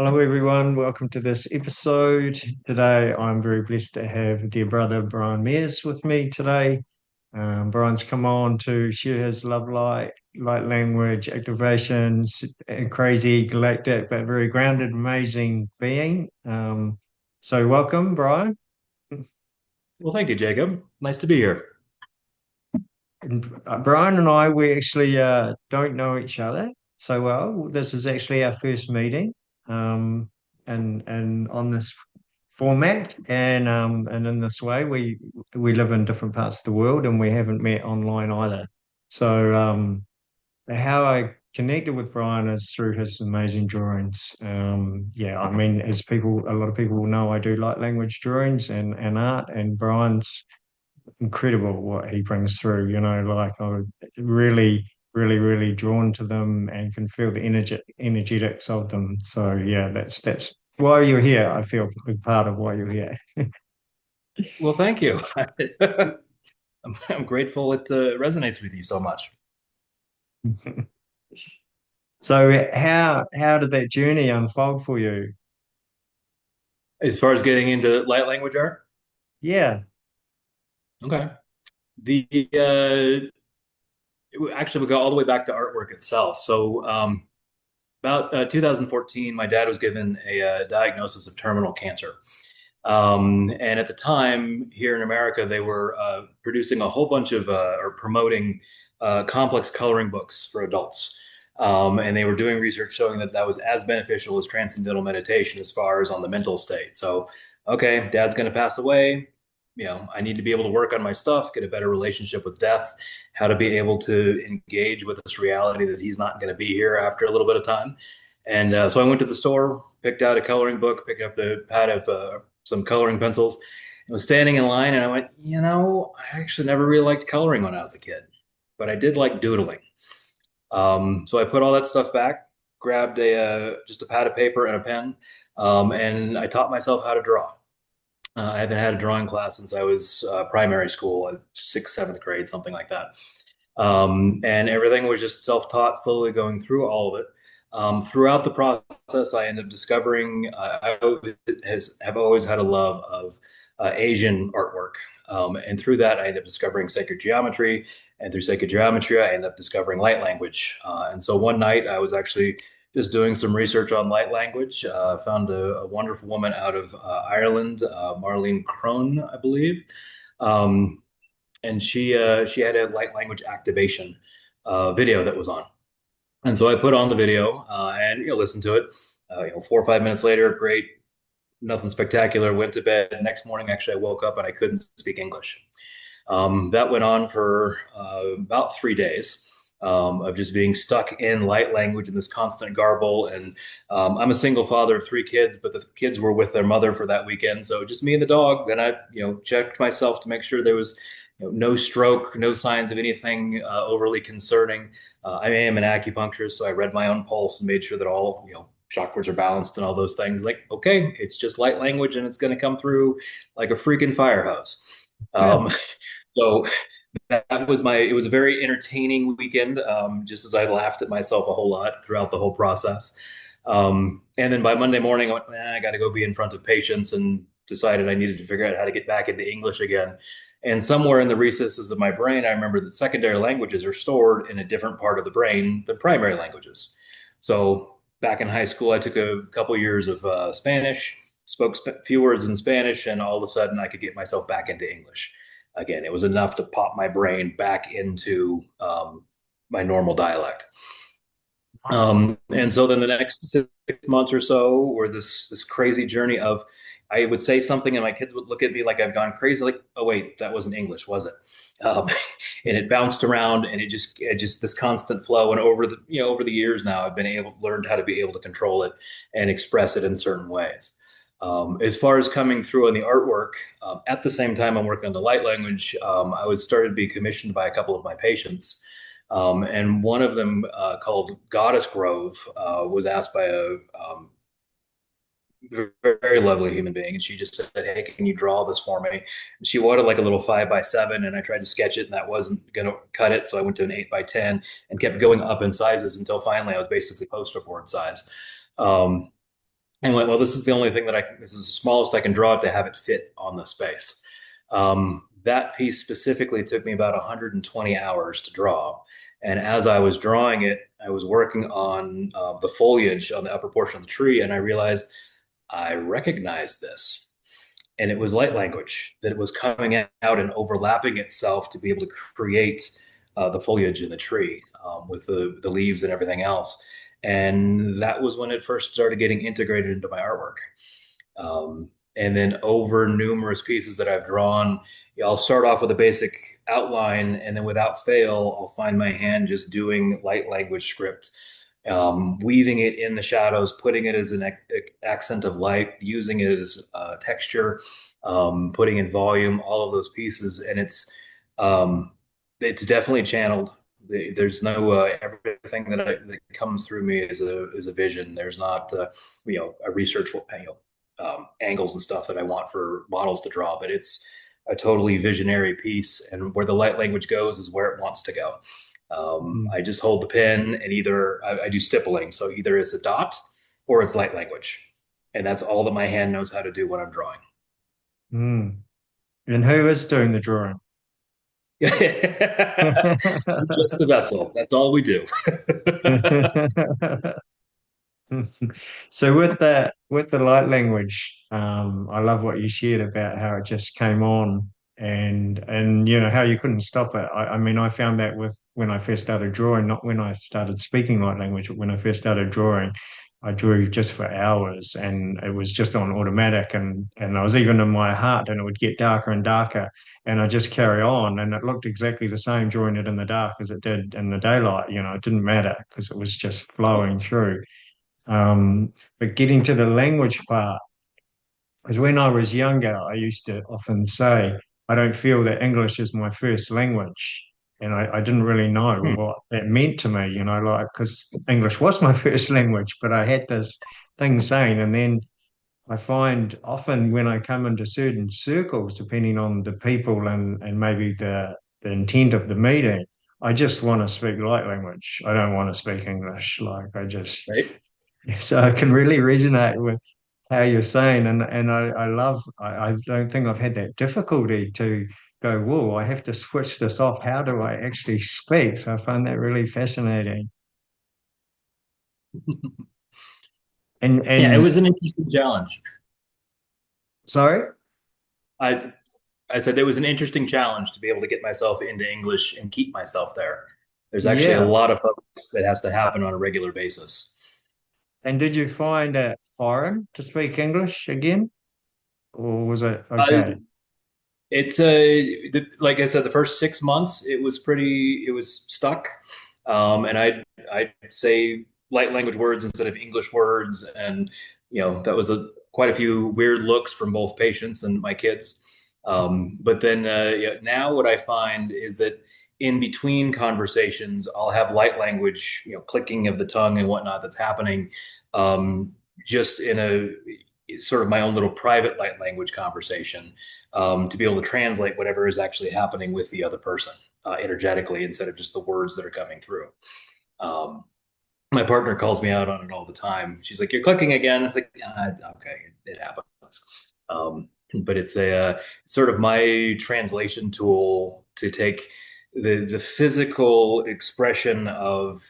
Hello, everyone. Welcome to this episode. Today, I'm very blessed to have dear brother Brian Mears with me today. Brian's come on to share his love light language, activations, a crazy, galactic, but very grounded, amazing being. So, welcome, Brian. Well, thank you, Jacob. Nice to be here. And Brian and I, we actually don't know each other so well. This is actually our first meeting, um, and on this format, and in this way, we live in different parts of the world, and we haven't met online either. So how I connected with Brian is through his amazing drawings. Yeah, I mean, a lot of people will know, I do light language drawings and art, and Brian's incredible what he brings through. Like I'm really drawn to them and can feel the energetics of them. So yeah, that's why you're here. I feel a big part of why you're here. Well, thank you. I'm grateful it resonates with you so much. So how did that journey unfold for you? As far as getting into light language art, Yeah. okay. The actually we go all the way back to artwork itself. So about 2014, my dad was given a diagnosis of terminal cancer. And at the time here in America, they were producing a whole bunch of or promoting complex coloring books for adults. And they were doing research showing that that was as beneficial as transcendental meditation as far as on the mental state. So, okay, dad's going to pass away. I need to be able to work on my stuff, get a better relationship with death, how to be able to engage with this reality that he's not going to be here after a little bit of time. And so I went to the store, picked out a coloring book, picked up the pad of some coloring pencils, and was standing in line. And I went, I actually never really liked coloring when I was a kid, but I did like doodling. So I put all that stuff back, grabbed a just a pad of paper and a pen, and I taught myself how to draw. I haven't had a drawing class since I was primary school, sixth, seventh grade, something like that. And everything was just self-taught, slowly going through all of it. Throughout the process, I ended up discovering have always had a love of Asian artwork. And through that, I ended up discovering sacred geometry. And through sacred geometry, I ended up discovering light language. And so one night, I was actually just doing some research on light language. Found a wonderful woman out of Ireland, Marlene Crone, I believe. Um, and she had a light language activation video that was on. And so I put on the video and listened to it. 4 or 5 minutes later, great, nothing spectacular. Went to bed. Next morning, actually, I woke up and I couldn't speak English. That went on for about 3 days of just being stuck in light language in this constant garble. And I'm a single father of three kids, but the kids were with their mother for that weekend, so just me and the dog. Then I, checked myself to make sure there was, no stroke, no signs of anything overly concerning. I am an acupuncturist, so I read my own pulse and made sure that all, chakras are balanced and all those things. Like, okay, it's just light language and it's going to come through like a freaking fire hose. Yeah. Um, so that was it was a very entertaining weekend, just as I laughed at myself a whole lot throughout the whole process. And then by Monday morning, I went, I got to go be in front of patients and decided I needed to figure out how to get back into English again. And somewhere in the recesses of my brain, I remember that secondary languages are stored in a different part of the brain than primary languages. So back in high school, I took a couple years of Spanish, spoke a few words in Spanish, and all of a sudden I could get myself back into English again. It was enough to pop my brain back into my normal dialect. And so then the next 6 months or so were this crazy journey of I would say something and my kids would look at me like I've gone crazy, like, oh wait, that wasn't English, was it? Um, and it bounced around and it just this constant flow. And over the years now, I've been learned how to be able to control it and express it in certain ways. As far as coming through on the artwork, at the same time I'm working on the light language, I was started to be commissioned by a couple of my patients. And one of them, called Goddess Grove, was asked by a very lovely human being. And she just said, hey, can you draw this for me? And she wanted like a little 5x7. And I tried to sketch it and that wasn't going to cut it. So I went to an 8x10 and kept going up in sizes until finally I was basically poster board size. Um, and went, well, this is the only thing that this is the smallest I can draw it to have it fit on the space. That piece specifically took me about 120 hours to draw. And as I was drawing it, I was working on the foliage on the upper portion of the tree, and I realized I recognized this. And it was light language that was coming out and overlapping itself to be able to create the foliage in the tree with the leaves and everything else. And that was when it first started getting integrated into my artwork. And then over numerous pieces that I've drawn, I'll start off with a basic outline, and then without fail, I'll find my hand just doing light language script, weaving it in the shadows, putting it as an accent of light, using it as texture, putting in volume, all of those pieces, and it's definitely channeled. There's no everything that comes through me is a vision. There's not a research angles and stuff that I want for models to draw, but it's a totally visionary piece, and where the light language goes is where it wants to go. Mm. I just hold the pen, and either I do stippling, so either it's a dot or it's light language, and that's all that my hand knows how to do when I'm drawing. Mm. And who is doing the drawing? I'm just the vessel. That's all we do. So with the light language, I love what you shared about how it just came on and you know how you couldn't stop it. I mean, I found that with when I first started drawing, not when I started speaking light language, but when I first started drawing, I drew just for hours and it was just on automatic and I was even in my heart and it would get darker and darker and I just carry on and it looked exactly the same drawing it in the dark as it did in the daylight. You know, it didn't matter because it was just flowing through. But getting to the language part, because when I was younger, I used to often say, I don't feel that English is my first language. And I didn't really know Hmm. what that meant to me, you know, like, because English was my first language, but I had this thing saying, and then I find often when I come into certain circles, depending on the people and maybe the intent of the meeting, I just want to speak light language. I don't want to speak English. Like I just Right? so I can really resonate with how you're saying, and I love. I don't think I've had that difficulty to go. Whoa, I have to switch this off. How do I actually speak? So I find that really fascinating. Yeah, it And was an interesting challenge. sorry, I I said it was an interesting challenge to be able to get myself into English and keep myself there. There's actually a yeah. lot of focus that has to happen on a regular basis. And did you find it foreign to speak English again, or was it Uh, okay? like I said, the first 6 months it was stuck, and I'd say light language words instead of English words, and that was quite a few weird looks from both patients and my kids. But then yeah, now what I find is that in between conversations, I'll have light language, clicking of the tongue and whatnot that's happening, just in a sort of my own little private light language conversation, to be able to translate whatever is actually happening with the other person energetically instead of just the words that are coming through. Um, my partner calls me out on it all the time. She's like, "You're clicking again." It's like, okay, it happens. But it's a sort of my translation tool to take the physical expression of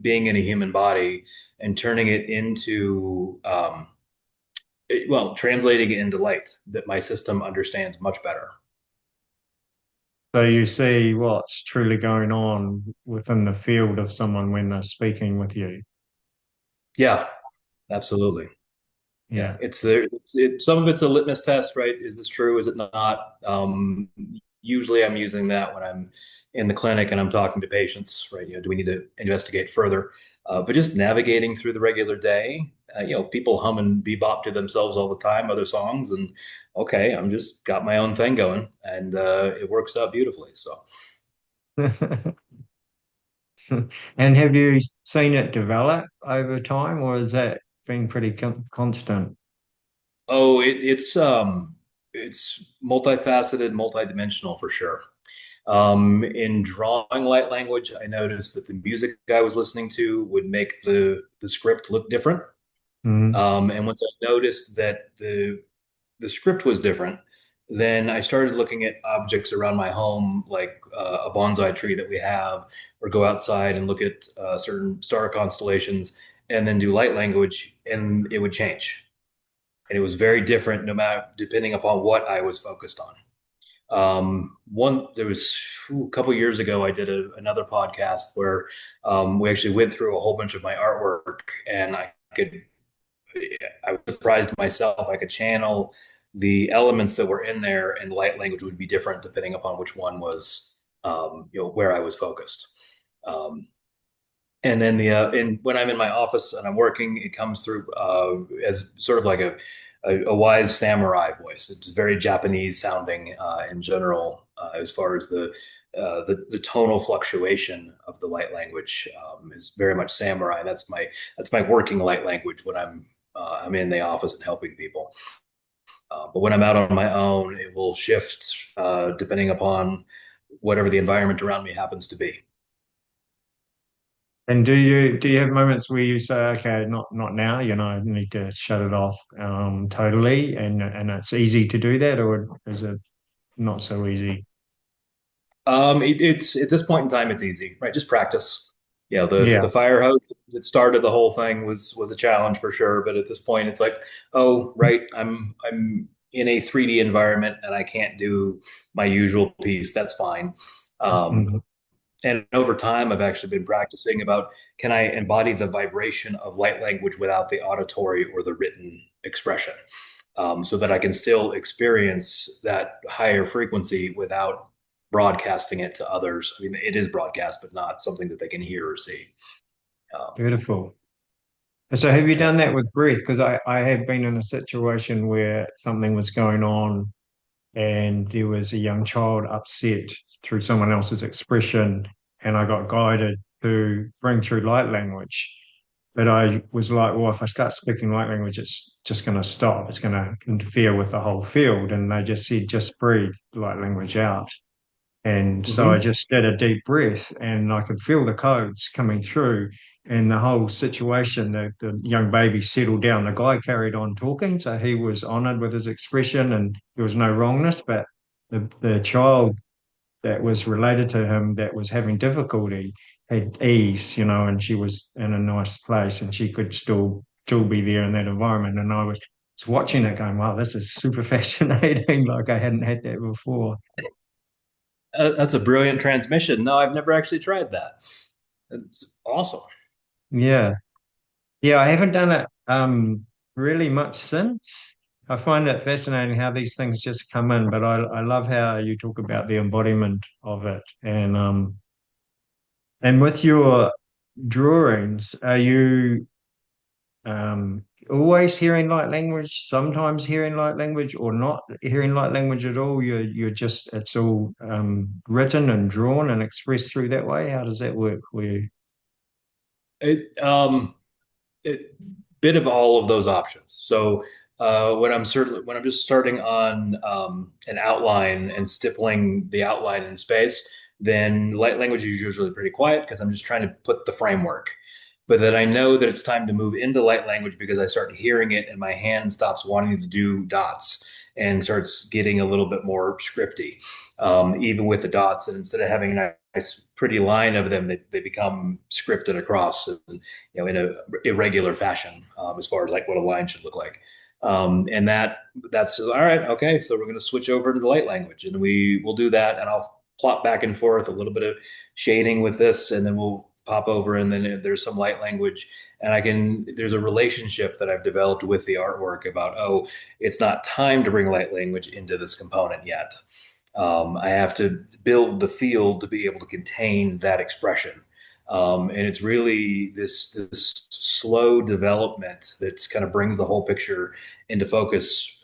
being in a human body and turning it into translating it into light that my system understands much better. So you see what's truly going on within the field of someone when they're speaking with you. Yeah, absolutely. Yeah, Yeah. some of it's a litmus test, right? Is this true? Is it not? Usually, I'm using that when I'm in the clinic and I'm talking to patients, right? Do we need to investigate further? But just navigating through the regular day, people hum and bebop to themselves all the time, other songs, and okay, I'm just got my own thing going, and it works out beautifully. So. And have you seen it develop over time, or has that been pretty constant? Oh, it's multifaceted, multidimensional for sure. In drawing light language, I noticed that the music I was listening to would make the script look different. Mm. And once I noticed that the script was different, then I started looking at objects around my home, like a bonsai tree that we have, or go outside and look at certain star constellations, and then do light language, and it would change. And it was very different, no matter depending upon what I was focused on. One there was a couple years ago, I did another podcast where we actually went through a whole bunch of my artwork, and I was surprised myself. I could channel the elements that were in there, and light language would be different depending upon which one was, where I was focused. Um, and then when I'm in my office and I'm working, it comes through as sort of like a wise samurai voice. It's very Japanese sounding in general, as far as the tonal fluctuation of the light language is very much samurai. That's my working light language when I'm in the office and helping people. But when I'm out on my own, it will shift depending upon whatever the environment around me happens to be. And do you have moments where you say, okay, not now, I need to shut it off totally, and it's easy to do that, or is it not so easy? It's at this point in time, it's easy, right? Just practice. The Yeah. fire hose that started the whole thing was a challenge for sure. But at this point, it's like, oh, right, I'm in a 3D environment and I can't do my usual piece. That's fine. Um, Mhm. and over time, I've actually been practicing about can I embody the vibration of light language without the auditory or the written expression, so that I can still experience that higher frequency without broadcasting it to others. I mean, it is broadcast, but not something that they can hear or see. Um, Beautiful. And so have you and done that with breath? Because I have been in a situation where something was going on and there was a young child upset through someone else's expression, and I got guided to bring through light language. But I was like, well, if I start speaking light language, it's just going to stop. It's going to interfere with the whole field. And they just said, just breathe light language out. And so I mhm. just did a deep breath and I could feel the codes coming through and the whole situation. The young baby settled down. The guy carried on talking, so he was honored with his expression and there was no wrongness. But the child that was related to him that was having difficulty had ease, and she was in a nice place and she could still be there in that environment. And I was watching it going, wow, this is super fascinating. Like I hadn't had that before. That's a brilliant transmission. No, I've never actually tried that. It's awesome. Yeah. Yeah, I haven't done it really much since. I find it fascinating how these things just come in, but I love how you talk about the embodiment of it. And with your drawings, are you always hearing light language, sometimes hearing light language, or not hearing light language at all? You're just it's all written and drawn and expressed through that way. How does that work for you? It, it, bit of all of those options. So when I'm just starting on an outline and stippling the outline in space, then light language is usually pretty quiet because I'm just trying to put the framework. But then I know that it's time to move into light language because I start hearing it and my hand stops wanting to do dots and starts getting a little bit more scripty, even with the dots. And instead of having a nice, pretty line of them, they become scripted across, and, in a irregular fashion, as far as like what a line should look like. And that's all right. Okay, so we're going to switch over to the light language, and we will do that, and I'll plot back and forth a little bit of shading with this, and then we'll pop over, and then there's some light language, and there's a relationship that I've developed with the artwork about, oh, it's not time to bring light language into this component yet. I have to build the field to be able to contain that expression. And it's really this slow development that kind of brings the whole picture into focus,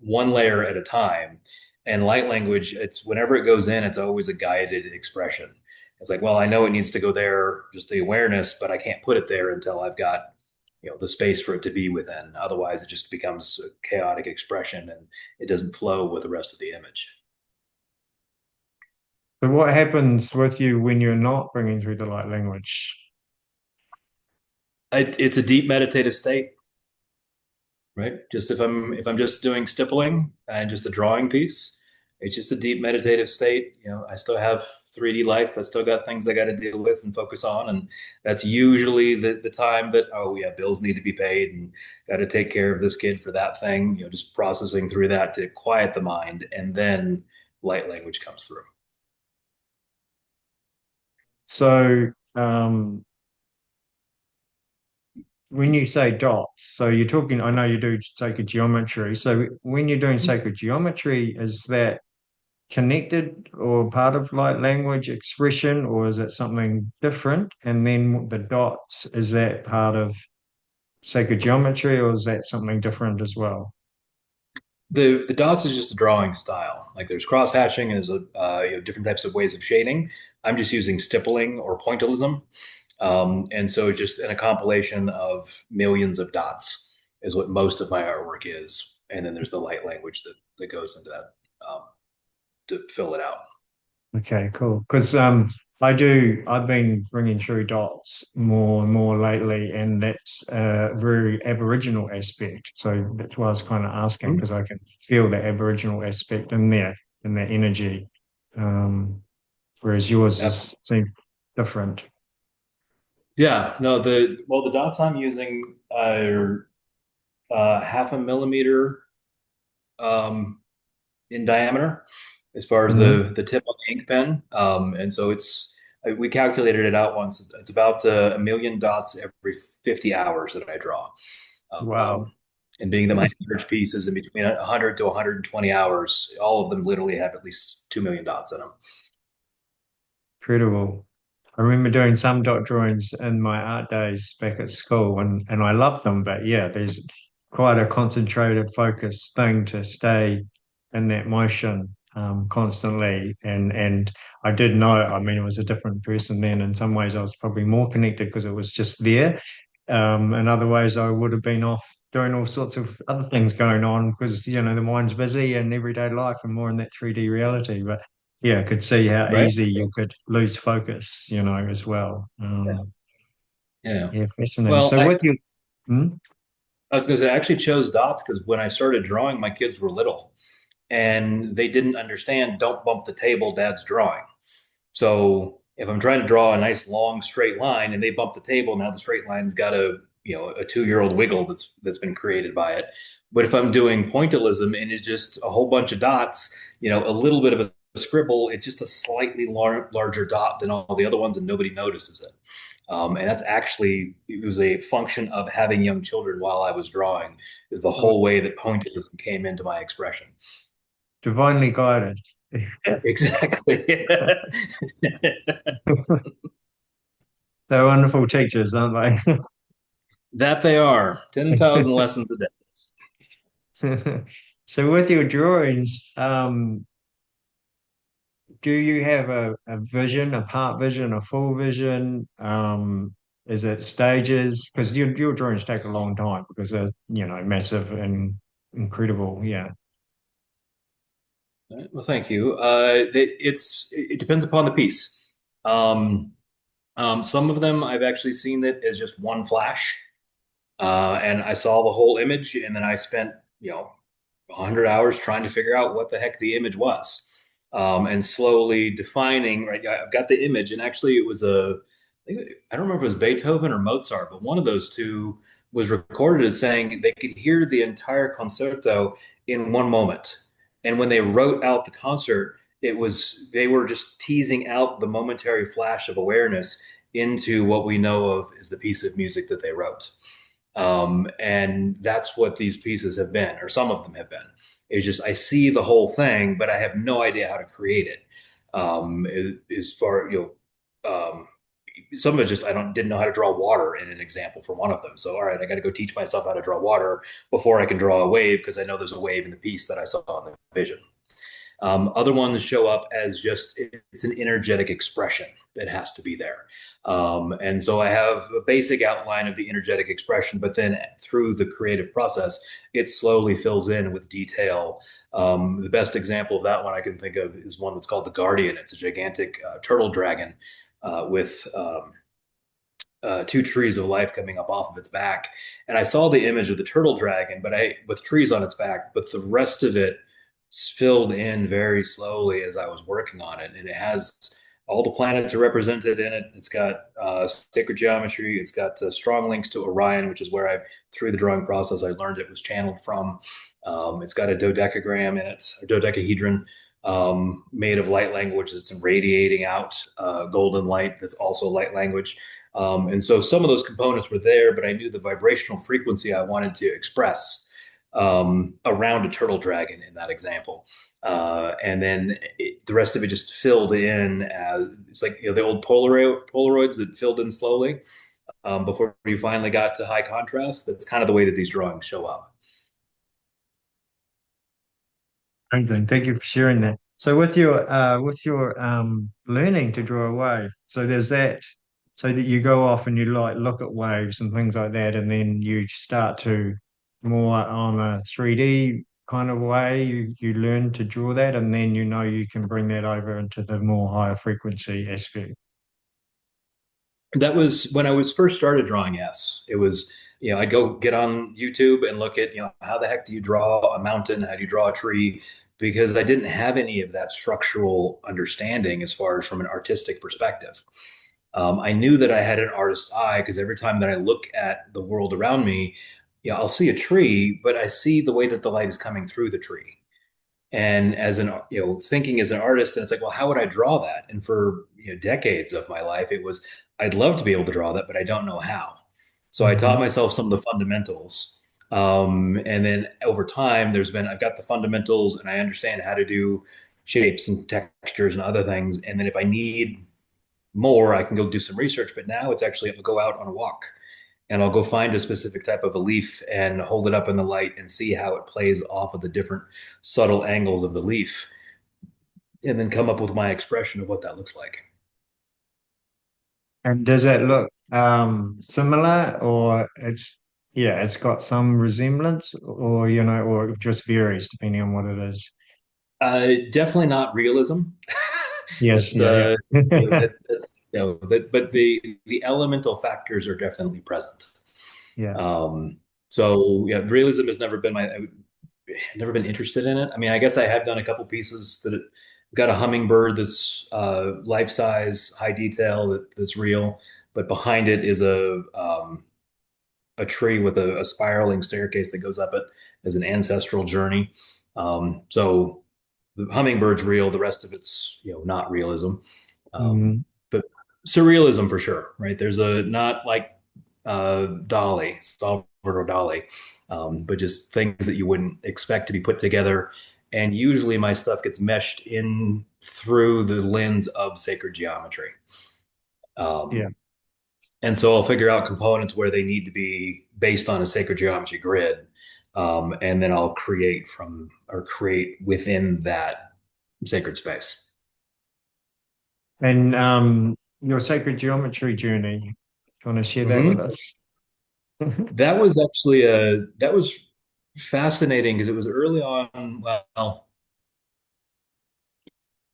one layer at a time. And light language, it's whenever it goes in, it's always a guided expression. It's like, well, I know it needs to go there, just the awareness, but I can't put it there until I've got, the space for it to be within. Otherwise, it just becomes a chaotic expression and it doesn't flow with the rest of the image. So what happens with you when you're not bringing through the light language? It's a deep meditative state, right? Just if I'm just doing stippling and just the drawing piece, it's just a deep meditative state. I still have 3D life. I still got things I got to deal with and focus on, and that's usually the time that, oh yeah, bills need to be paid and got to take care of this kid for that thing. Just processing through that to quiet the mind, and then light language comes through. So, when you say dots, so you're talking, I know you do sacred geometry. So when you're doing sacred geometry, is that connected or part of light language expression, or is it something different? And then the dots, is that part of sacred geometry, or is that something different as well? The DOS is just a drawing style. Like there's cross hatching and there's different types of ways of shading. I'm just using stippling or pointillism. And so just in a compilation of millions of dots is what most of my artwork is. And then there's the light language that goes into that to fill it out. Okay, cool. Because I've been bringing through dots more and more lately, and that's a very Aboriginal aspect. So that's why I was kind of asking, Mhm. because I can feel the Aboriginal aspect in that energy. Um, whereas yours is Absolutely. seems different. Yeah, no, the dots I'm using are half a millimeter um, in diameter as far as Hmm. the tip of the ink pen. And so we calculated it out once. It's about a million dots every 50 hours that I draw. Wow, And being that my average piece is in between 100 to 120 hours, all of them literally have at least 2 million dots in them. incredible. I remember doing some dot drawings in my art days back at school, and I love them. But yeah, there's quite a concentrated, focused thing to stay in that motion constantly. And I did know, I mean, it was a different person then. In some ways, I was probably more connected because it was just there. In other ways, I would have been off doing all sorts of other things going on because, the mind's busy and everyday life and more in that 3D reality. But yeah, I could see how Right? easy you could lose focus, as well. Yeah. Yeah. Yeah, fascinating. Well, So with you, hmm? I was going to say, I actually chose dots because when I started drawing, my kids were little and they didn't understand, don't bump the table, dad's drawing. So if I'm trying to draw a nice long straight line and they bump the table, now the straight line's got a 2-year-old wiggle that's been created by it. But if I'm doing pointillism and it's just a whole bunch of dots, a little bit of a scribble, it's just a slightly larger dot than all the other ones, and nobody notices it. And that's actually, it was a function of having young children while I was drawing, is the whole way that pointillism came into my expression. Divinely guided. Exactly. They're wonderful teachers, aren't That they are. 10,000 lessons a day. they? So with your drawings, do you have a vision, a part vision, a full vision? Is it stages? Because your drawings take a long time because they're, massive and incredible. Yeah. Well, thank you. It depends upon the piece. Um, some of them I've actually seen that as just one flash, and I saw the whole image, and then I spent 100 hours trying to figure out what the heck the image was, and slowly defining. Right, I've got the image, and actually it was I don't remember if it was Beethoven or Mozart, but one of those two was recorded as saying they could hear the entire concerto in one moment. And when they wrote out the concert, they were just teasing out the momentary flash of awareness into what we know of as the piece of music that they wrote. And that's what these pieces have been, or some of them have been. It's just I see the whole thing, but I have no idea how to create it. As far some of it just I didn't know how to draw water in an example for one of them. So all right, I got to go teach myself how to draw water before I can draw a wave because I know there's a wave in the piece that I saw in the vision. Other ones show up as just it's an energetic expression that has to be there. And so I have a basic outline of the energetic expression, but then through the creative process, it slowly fills in with detail. The best example of that one I can think of is one that's called the Guardian. It's a gigantic turtle dragon with two trees of life coming up off of its back, and I saw the image of the turtle dragon, but I with trees on its back, but the rest of it filled in very slowly as I was working on it, and it has all the planets are represented in it. It's got sacred geometry. It's got strong links to Orion, which is where I, through the drawing process, I learned it was channeled from. It's got a dodecagram in it, a dodecahedron made of light language that's radiating out golden light that's also light language. And so some of those components were there, but I knew the vibrational frequency I wanted to express around a turtle dragon in that example. And then the rest of it just filled in as it's like, the old Polaroids that filled in slowly before you finally got to high contrast. That's kind of the way that these drawings show up. Amazing. Thank you for sharing that. So with your learning to draw a wave, so there's that, so that you go off and you like look at waves and things like that, and then you start to more on a 3D kind of way, you learn to draw that, and then you know you can bring that over into the more higher frequency aspect. That was when I was first started drawing. Yes, it was. I'd go get on YouTube and look at, how the heck do you draw a mountain? How do you draw a tree? Because I didn't have any of that structural understanding as far as from an artistic perspective. I knew that I had an artist's eye because every time that I look at the world around me, I'll see a tree, but I see the way that the light is coming through the tree. And as an, thinking as an artist, and it's like, well, how would I draw that? And for decades of my life, it was, I'd love to be able to draw that, but I don't know how. So I taught Hmm. myself some of the fundamentals. And then over time, I've got the fundamentals and I understand how to do shapes and textures and other things. And then if I need more, I can go do some research. But now it's actually, I'll go out on a walk and I'll go find a specific type of a leaf and hold it up in the light and see how it plays off of the different subtle angles of the leaf, and then come up with my expression of what that looks like. And does it look similar, or it's got some resemblance, or or it just varies depending on what it is? Definitely not realism. Yes, That's yeah, yeah. that's but the elemental factors are definitely present. Yeah. So yeah, realism has I've never been interested in it. I mean, I guess I have done a couple pieces got a hummingbird that's life size, high detail that's real, but behind it is a tree with a spiraling staircase that goes up it as an ancestral journey. So the hummingbird's real, the rest of it's not realism, Mm. but surrealism for sure, right? There's a not like Dali, Salvador Dali, but just things that you wouldn't expect to be put together. And usually my stuff gets meshed in through the lens of sacred geometry. Yeah. Um, and so I'll figure out components where they need to be based on a sacred geometry grid. And then I'll create within that sacred space. And your sacred geometry journey, do you want to share that with Hmm. us? That was fascinating because it was early on. Well,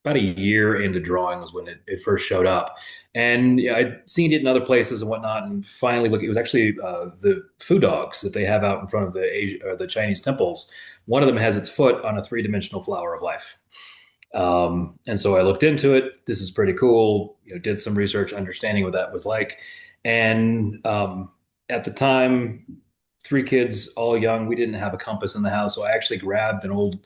about a year into drawing was when it first showed up, and I'd seen it in other places and whatnot, and finally look, it was actually the food dogs that they have out in front of the Asia, or the Chinese temples. One of them has its foot on a three-dimensional flower of life. And so I looked into it. This is pretty cool. Did some research, understanding what that was like. And at the time, three kids, all young, we didn't have a compass in the house. So I actually grabbed an old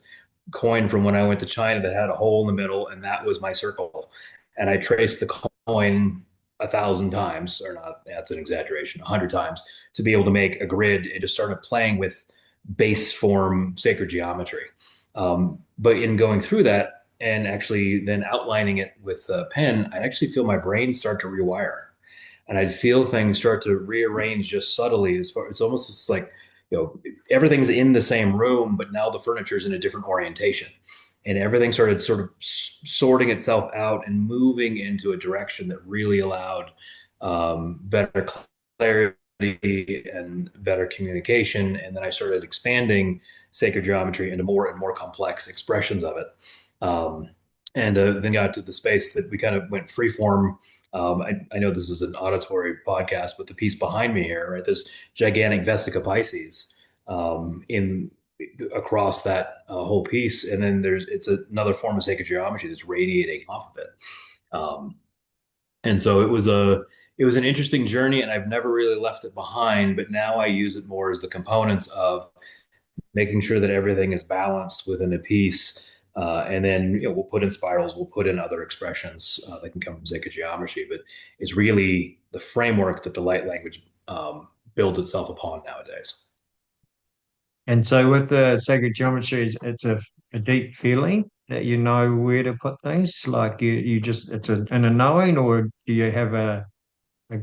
coin from when I went to China that had a hole in the middle, and that was my circle. And I traced the coin 1,000 times, or not, that's an exaggeration, 100 times, to be able to make a grid and just started playing with base form sacred geometry. But in going through that and actually then outlining it with a pen, I actually feel my brain start to rewire. And I'd feel things start to rearrange just subtly. It's almost just like, everything's in the same room, but now the furniture's in a different orientation. And everything started sort of sorting itself out and moving into a direction that really allowed better clarity and better communication. And then I started expanding sacred geometry into more and more complex expressions of it. And then got to the space that we kind of went free form I know this is an auditory podcast, but the piece behind me here, right, this gigantic Vesica Pisces in across that whole piece, and then it's another form of sacred geometry that's radiating off of it. Um, and so it was an interesting journey, and I've never really left it behind. But now I use it more as the components of making sure that everything is balanced within a piece. And then we'll put in spirals, we'll put in other expressions that can come from sacred geometry, but it's really the framework that the light language builds itself upon nowadays. And so with the sacred geometry, it's a deep feeling that you know where to put things. Like you just it's in a knowing, or do you have a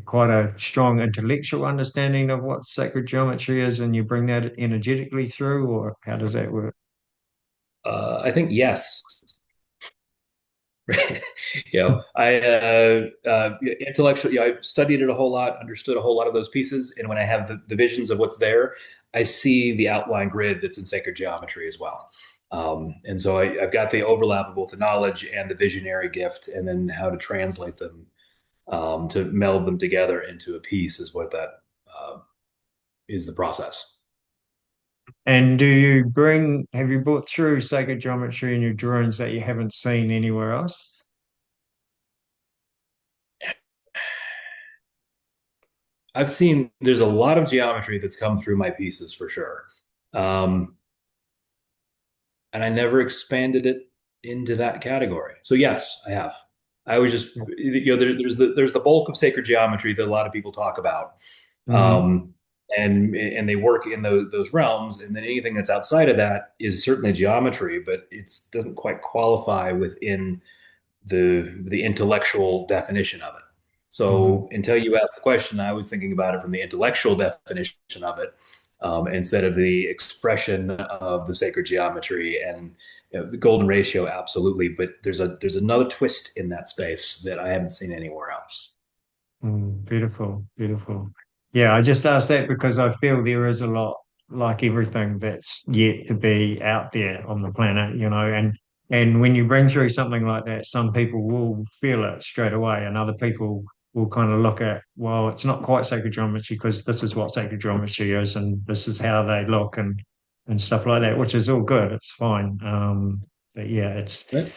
quite a strong intellectual understanding of what sacred geometry is, and you bring that energetically through, or how does that work? I think yes. I intellectually, I studied it a whole lot, understood a whole lot of those pieces, and when I have the visions of what's there, I see the outline grid that's in sacred geometry as well. And so I've got the overlap of both the knowledge and the visionary gift, and then how to translate them to meld them together into a piece is what that uh, is the process. And have you brought through sacred geometry in your drawings that you haven't seen anywhere else? I've seen there's a lot of geometry that's come through my pieces for sure. Um, and I never expanded it into that category. So yes, I have. I was just there's the bulk of sacred geometry that a lot of people talk about, Hmm. um, and they work in those realms, and then anything that's outside of that is certainly geometry, but it doesn't quite qualify within the intellectual definition of it. Hmm. So until you asked the question, I was thinking about it from the intellectual definition of it, instead of the expression of the sacred geometry and the golden ratio. Absolutely, but there's another twist in that space that I haven't seen anywhere else. Beautiful, beautiful. Yeah, I just asked that because I feel there is a lot, like everything that's yet to be out there on the planet, and when you bring through something like that, some people will feel it straight away, and other people will kind of look at, well, it's not quite sacred geometry because this is what sacred geometry is, and this is how they look, and stuff like that, which is all good. It's fine. But yeah, Right?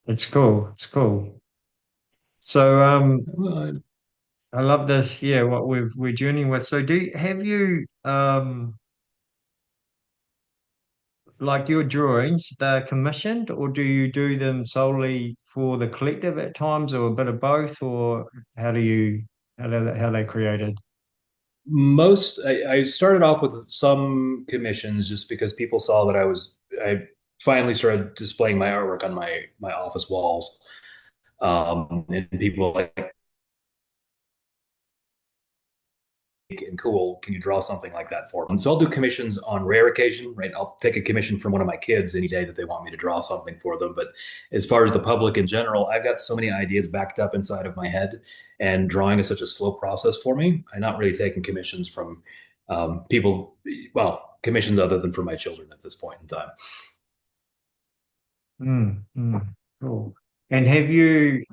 it's cool. It's cool. So Well, I love this. Yeah, what we're journeying with. So, have you like your drawings? They're commissioned, or do you do them solely for the collective at times, or a bit of both, or how do you how they created? I started off with some commissions just because people saw that I finally started displaying my artwork on my office walls, and people were like, and cool, can you draw something like that for me? And so I'll do commissions on rare occasion, right? I'll take a commission from one of my kids any day that they want me to draw something for them. But as far as the public in general, I've got so many ideas backed up inside of my head, and drawing is such a slow process for me. I'm not really taking commissions from people, well, commissions other than for my children at this point in time. Cool. And have you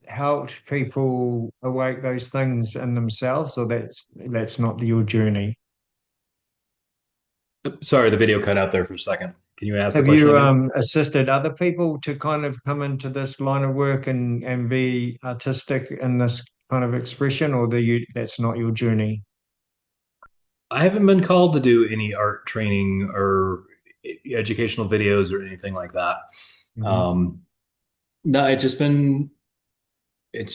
helped people awake those things in themselves, or that's not your journey? Sorry, the video cut out there for a second. Can you ask the Have question you again? assisted other people to kind of come into this line of work and be artistic in this kind of expression, or that's not your journey? I haven't been called to do any art training or educational videos or anything like that. Hmm. Um, no, it's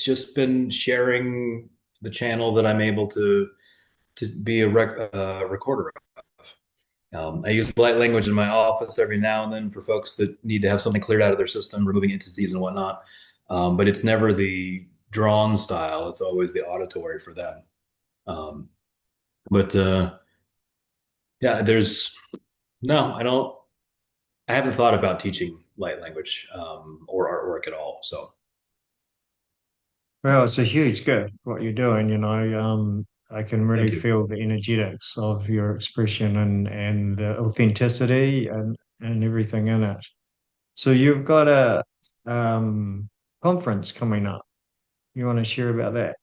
just been sharing the channel that I'm able to be a recorder of. I use light language in my office every now and then for folks that need to have something cleared out of their system, removing entities and whatnot. But it's never the drawn style; it's always the auditory for them. Um, but yeah, there's no, I don't. I haven't thought about teaching light language or artwork at all. So Well, it's a huge gift what you're doing, I can really thank you. feel the energetics of your expression and the authenticity and everything in it. So you've got a conference coming up. You want to share about that?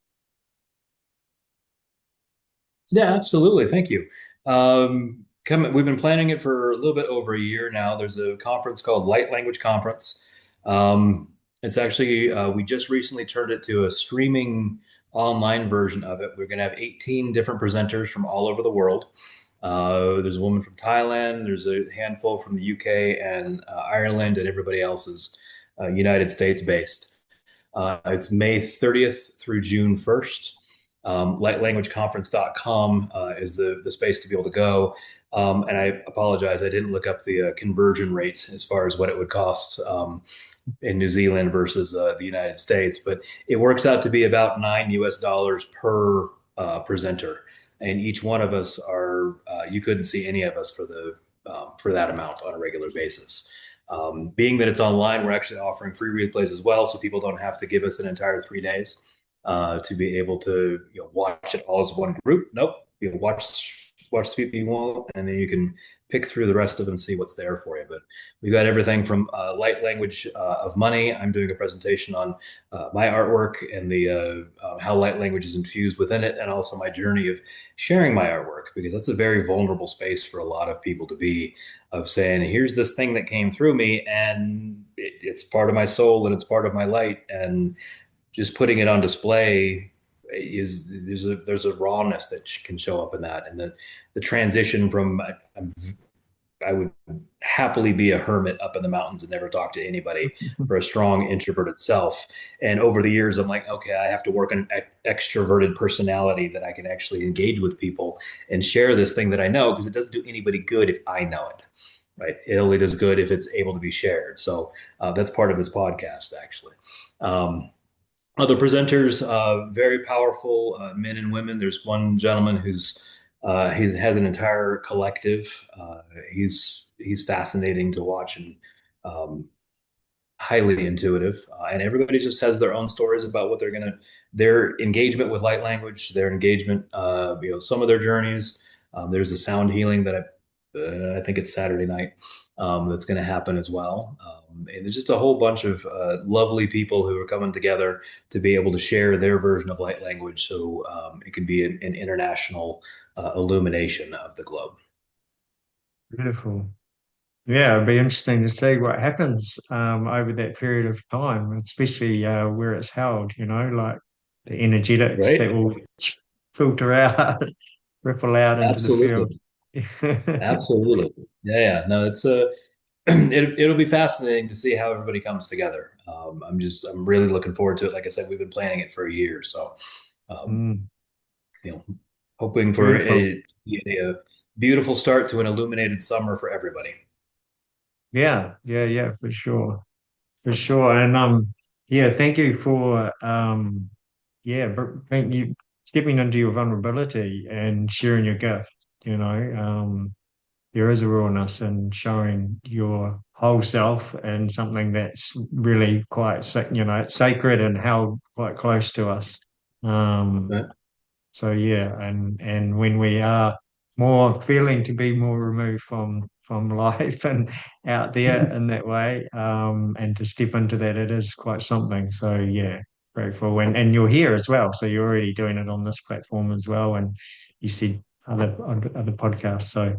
Yeah, absolutely. Thank you. We've been planning it for a little bit over a year now. There's a conference called Light Language Conference. It's actually, we just recently turned it to a streaming online version of it. We're going to have 18 different presenters from all over the world. There's a woman from Thailand, there's a handful from the UK and Ireland, and everybody else is United States based. It's May 30th through June 1st. Lightlanguageconference.com is the space to be able to go. And I apologize, I didn't look up the conversion rate as far as what it would cost in New Zealand versus the United States, but it works out to be about $9 per presenter. And each one of us are, you couldn't see any of us for that amount on a regular basis. Being that it's online, we're actually offering free replays as well, so people don't have to give us an entire 3 days to be able to watch it all as one group. Nope, watch the people you want, and then you can pick through the rest of it and see what's there for you. But we've got everything from light language of money. I'm doing a presentation on my artwork and the how light language is infused within it, and also my journey of sharing my artwork, because that's a very vulnerable space for a lot of people to be, of saying, here's this thing that came through me, and it's part of my soul and it's part of my light, and just putting it on display is there's a rawness that can show up in that, and the transition from I would happily be a hermit up in the mountains and never talk to anybody, for a strong introverted self. And over the years, I'm like, okay, I have to work on an extroverted personality that I can actually engage with people and share this thing that I know, because it doesn't do anybody good if I know it, right? It only does good if it's able to be shared. So that's part of this podcast, actually. Other presenters, very powerful men and women. There's one gentleman who's he has an entire collective. He's fascinating to watch, and um, highly intuitive. And everybody just has their own stories about what their engagement with light language, their engagement, some of their journeys. There's a sound healing that I think it's Saturday night, that's going to happen as well. And there's just a whole bunch of lovely people who are coming together to be able to share their version of light language, so it can be an international illumination of the globe. Beautiful. Yeah, it'd be interesting to see what happens over that period of time, especially where it's held, like the energetics that Right? will filter out, ripple out into the field. Absolutely. Absolutely. Yeah, yeah. No, it's it'll be fascinating to see how everybody comes together. I'm really looking forward to it. Like I said, we've been planning it for a year, so um, Mm, you know, hoping for beautiful. a beautiful start to an illuminated summer for everybody. Yeah, yeah, yeah, for sure. For sure. And yeah, thank you for yeah, thank you stepping into your vulnerability and sharing your gift. You know, there is a rawness in showing your whole self, and something that's really quite it's sacred and held quite close to us. Um, Right? so yeah, and when we are more feeling to be more removed from life and out there in that way, and to step into that, it is quite something. So yeah, grateful. And you're here as well, so you're already doing it on this platform as well, and you said other podcasts. So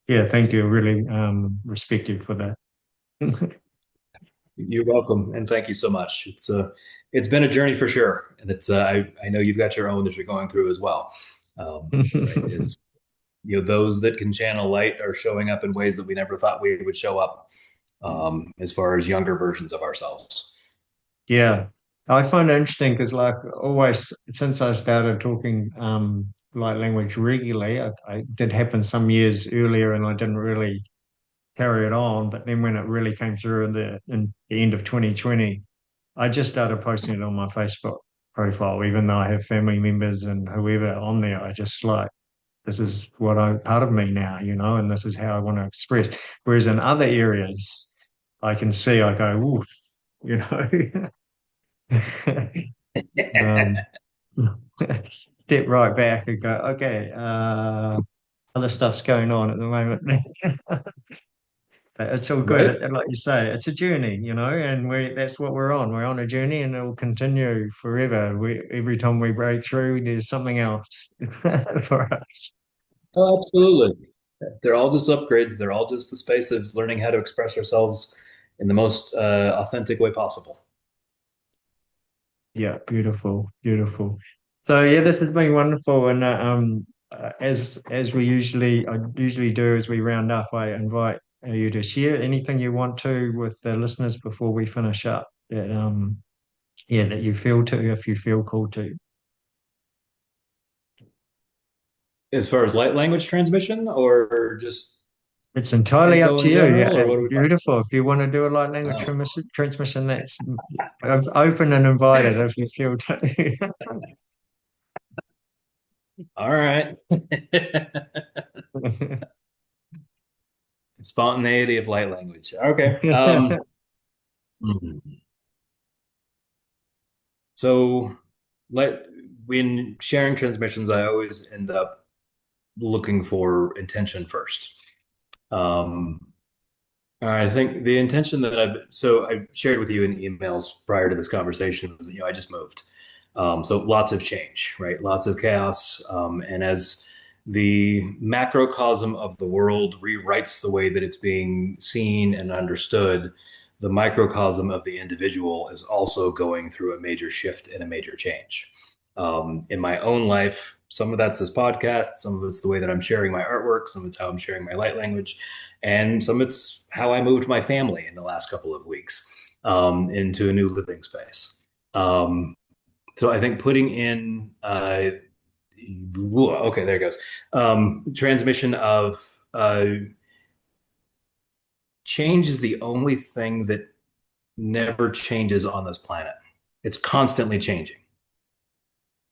yeah, thank you. Really respect you for that. You're welcome, and thank you so much. It's been a journey for sure, and it's I know you've got your own that you're going through as well. Right? Is those that can channel light are showing up in ways that we never thought we would show up, as far as younger versions of ourselves. Yeah, I find it interesting because, like, always since I started talking light language regularly, I did happen some years earlier, and I didn't really carry it on. But then when it really came through in the end of 2020, I just started posting it on my Facebook profile, even though I have family members and whoever on there. I just like, this is what I part of me now, and this is how I want to express. Whereas in other areas, I can see I go, oof, you know. Um, step right back and go, okay, other stuff's going on at the moment. But it's all good. Right? Like you say, it's a journey, and that's what we're on. We're on a journey and it'll continue forever. Every time we break through, there's something else for us. Oh, absolutely. They're all just upgrades. They're all just a space of learning how to express ourselves in the most authentic way possible. Yeah, beautiful, beautiful. So yeah, this has been wonderful. And as I usually do as we round up, I invite you to share anything you want to with the listeners before we finish up. That you feel to, if you feel called to. As far as light language transmission or just It's entirely up info to in you. general, Yeah, or what are we talking beautiful. If you want to do a light language about? transmission, that's open and invited if you feel to. Oh, all right. Spontaneity of light language. Okay. Mhm. So, let when sharing transmissions, I always end up looking for intention first. Um, I think the intention that I shared with you in emails prior to this conversation was that, I just moved. So lots of change, right? Lots of chaos. And as the macrocosm of the world rewrites the way that it's being seen and understood, the microcosm of the individual is also going through a major shift and a major change. In my own life, some of that's this podcast, some of it's the way that I'm sharing my artwork, some of it's how I'm sharing my light language, and some of it's how I moved my family in the last couple of weeks into a new living space. So I think putting in, okay, there it goes. Transmission of change is the only thing that never changes on this planet. It's constantly changing.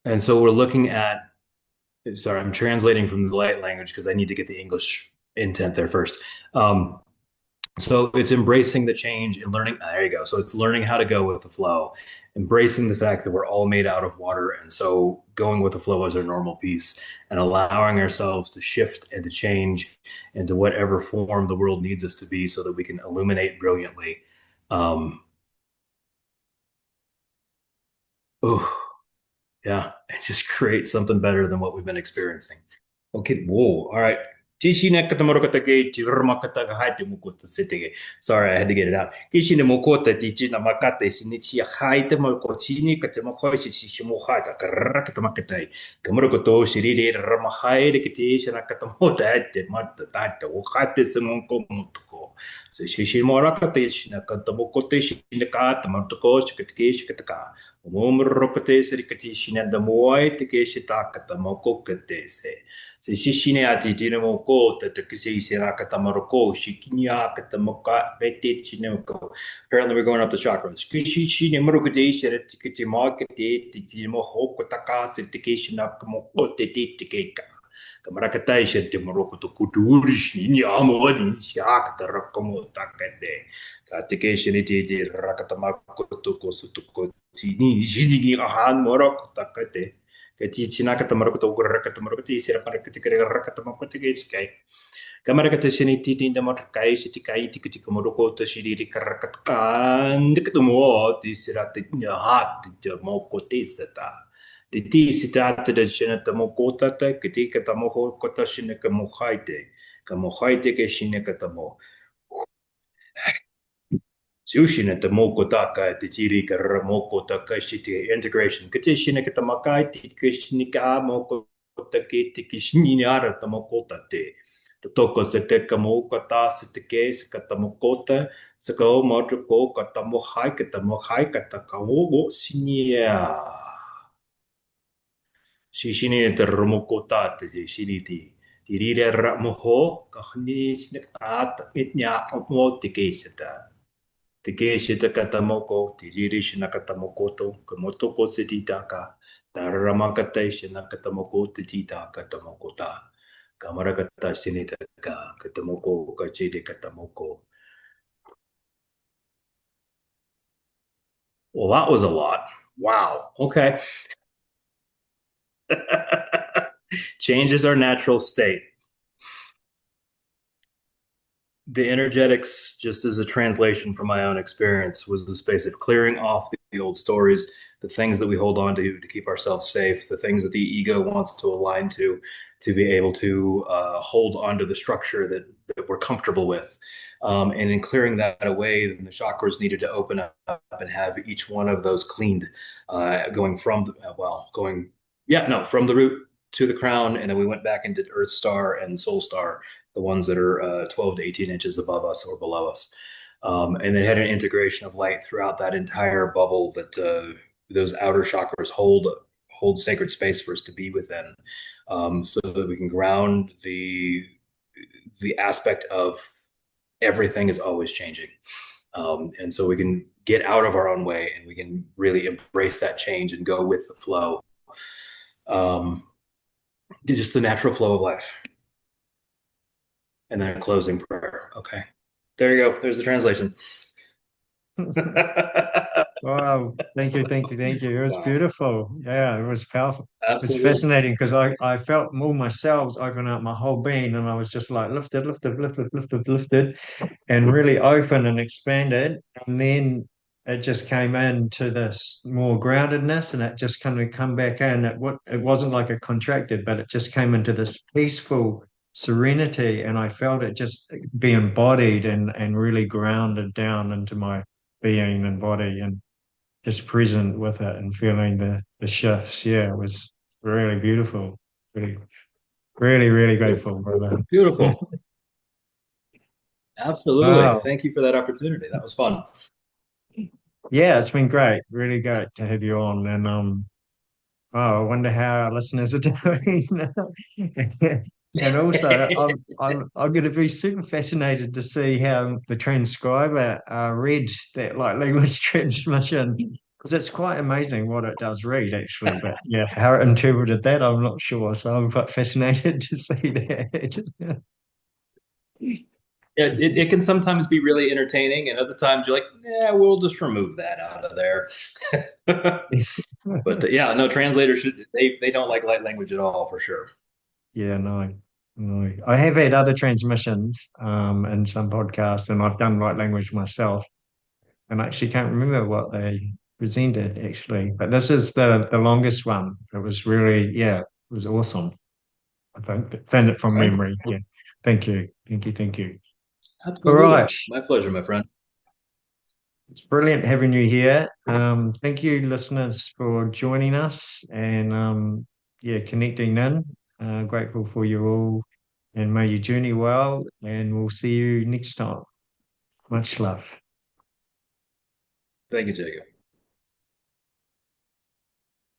And so we're looking at, sorry, I'm translating from the light language because I need to get the English intent there first. Um, So it's embracing the change and learning. There you go. So it's learning how to go with the flow, embracing the fact that we're all made out of water. And so going with the flow is our normal piece and allowing ourselves to shift and to change into whatever form the world needs us to be so that we can illuminate brilliantly. Um, oh, yeah, and just create something better than what we've been experiencing. Okay, whoa, all right. Sorry, I had to get it out. Kishine mokota tichina makate shinichi haite moko chini katemako shishimohata karakatamakai. Kamurokoto shiriri ramahaire kitishana katamota mata tata wakate semonko mutoko. Shishimorakate shinakatamoko shinakata matoko shikataka. Umurokate sirikatishina the moai tekeshitaka tamoko katese. Se shishine ati tine moko te kisi siraka tamaroko shikinya katamoka bete chinemoko. Apparently we're going up the chakras. Kishishine murokate shiritikati makate timo hoko taka sitikishina kamoko te tikeka. Kamarakatai shirti moroko to kuturish ni amoni shak the rakomo takade. Katikation iti rakatamako to kosutuko ni jini ahan morok takate. Kati chinakata marokoto rakata marokoti sira parakati kare rakata makote geskai. Kamarakata shiniti tinda markai sitikai tikiti komoroko to shiri karakat kan dikatumo ti sira tinya hat ti mokote sata. Titi sitata da shinata mokota ta kiti katamoho kota shinaka mohaite. Kamohaite ke shinakatamo. Sushina te moko taka te tiri ka moko taka shite integration. Kate shina ka tamakai te kishini ka moko take te kishini ara ta moko te. Te toko se te ka moko ta se te ke se ka ta moko ta se ka o moto ko ka ta mo hai ka ta ka o go sinia. Shishini te moko ta te shini ti. Ti rire ra moho ka hni shina ka ta itnya mo te ke se ta. Te ke se te katamoko, te riri se na katamokoto, ka motoko se titaka, ta ramakata se na katamoko te titaka tamokota. Ka marakata se ne te ka katamoko ka che de katamoko. Well, that was a lot. Wow. Okay. Change is our natural state. The energetics, just as a translation from my own experience, was the space of clearing off the old stories, the things that we hold on to keep ourselves safe, the things that the ego wants to align to be able to hold onto the structure that we're comfortable with. And in clearing that away, then the chakras needed to open up and have each one of those cleaned, going from, going, yeah, no, from the root to the crown. And then we went back into Earth Star and Soul Star, the ones that are 12 to 18 inches above us or below us. And they had an integration of light throughout that entire bubble that those outer chakras hold sacred space for us to be within, so that we can ground the aspect of everything is always changing. And so we can get out of our own way and we can really embrace that change and go with the flow. Um, just the natural flow of life. And then a closing prayer. Okay. There you go. There's the translation. Wow. Thank you. Thank you. Thank you. It was Wow. beautiful. Yeah, it was powerful. It's Absolutely. fascinating because I felt all my cells open up my whole being and I was just like lifted, lifted, lifted, lifted, lifted, and really open and expanded. And then it just came into this more groundedness and it just kind of come back in. It wasn't like it contracted, but it just came into this peaceful serenity. And I felt it just be embodied and really grounded down into my being and body and just present with it and feeling the shifts. Yeah, it was really beautiful. Really, really, really grateful, Beautiful. brother. Beautiful. Absolutely. Wow. Thank you for that opportunity. That was fun. Yeah, it's been great. Really great to have you on. And oh, I wonder how our listeners are doing. And also, I'm going to be super fascinated to see how the transcriber read that like language transmission because it's quite amazing what it does read actually. But yeah, how it interpreted that, I'm not sure. So I'm quite fascinated to see that. It can sometimes be really entertaining, and other times you're like, yeah, we'll just remove that out of there. But yeah, no, translators they don't like light language at all for sure. Yeah, no, no. I have had other transmissions in some podcasts, and I've done light language myself. And I actually can't remember what they presented actually, but this is the longest one. It was really, yeah, it was awesome. I found it from Okay. memory. Yeah. Thank you. Thank you. Thank you. All Absolutely. right. My pleasure, my friend. It's brilliant having you here. Thank you, listeners, for joining us and yeah, connecting in. Grateful for you all and may you journey well and we'll see you next time. Much love. Thank you, Jacob.